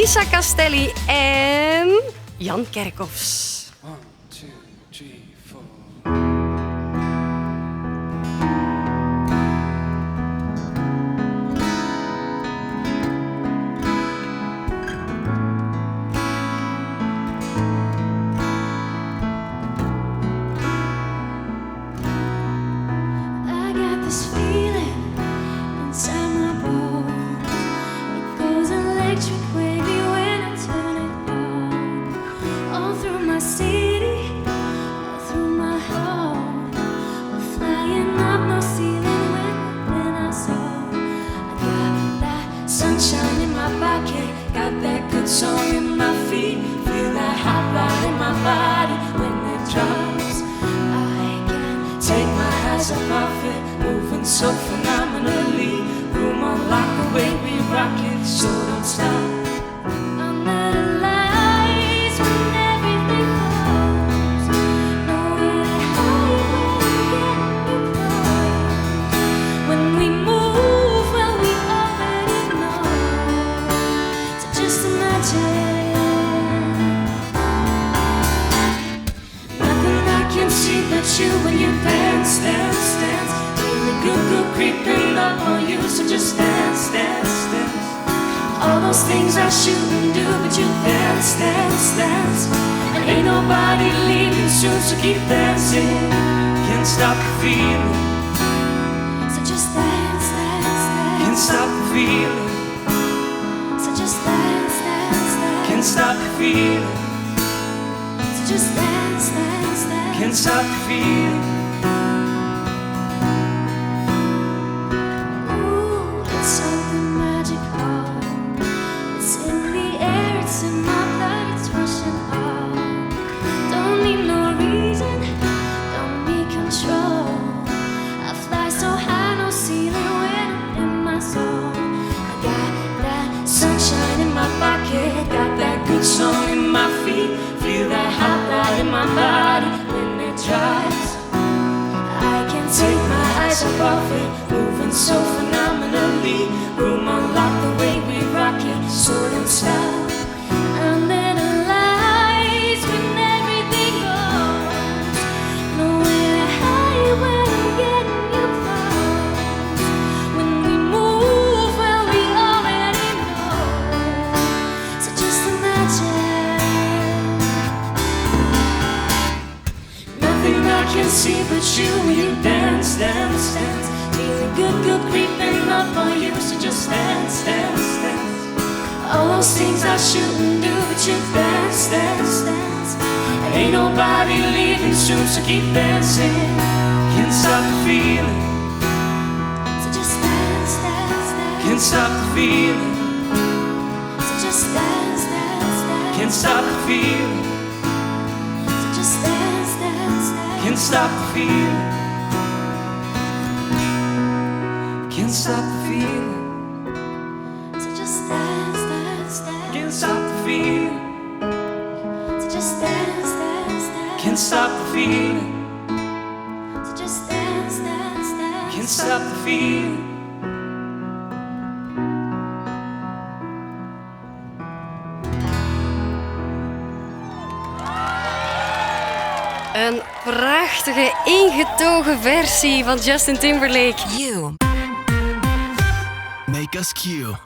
Lisa Castelli en Jan Kerkhoffs. 1, 2, 3, 4. I got this feeling inside my bones. It goes electric wavy when I turn it on. All through my city, all through my home. We're flying up no ceiling when I saw. I got that sunshine in my pocket, got that good song in my feet. Feel that hot blood in my body when it drops. I can't take my eyes up off it, moving so phenomenally. Room on lock, the way we rock it, so don't stop. Under the lights when everything goes, nowhere higher when I'm getting you close. When we move, well we already know. So just imagine nothing I can see but you when you dance, dance, dance. Feel the good creeping up on you, so just dance, dance, dance. All those things I shouldn't do, but you dance, dance, dance. And ain't nobody leaving soon, so keep dancing. Can't stop the feeling, So just dance, dance, can't dance. stop the feeling, So just dance, dance, can't dance. stop the feeling, So just dance, dance, dance. can't stop the feeling. Ooh, it's something magical. It's in the air, it's in my blood, it's rushing on. Don't need no reason, don't need control. I fly so high, no ceiling when I'm in my zone. I got that sunshine in my pocket, got that good song in my feet. Feel that hot blood in my body when it drives. I can't take my eyes off of it, moving so phenomenally. Room on lock, the way we rock it, so don't stop. Under the lights when everything goes, nowhere higher when I'm getting you close. When we move, well we already know. So just imagine nothing I can see but you when you dance, dance, dance. Feeling good creeping up on you, so just dance, dance, dance. All those things I shouldn't do, but you dance, dance, dance. And ain't nobody leaving soon, so keep dancing. Can't stop the feeling, So just dance, dance, dance. can't stop the feeling, So just dance, dance, dance. can't stop the feeling, So just dance, dance, dance. can't stop the feeling, can't stop the feeling, So just dance, dance, dance. can't stop the feeling, So just dance, dance, dance. can't stop the feeling, So just dance, dance, dance. can't stop the feeling. Een prachtige, ingetogen versie van Justin Timberlake. You make us Q.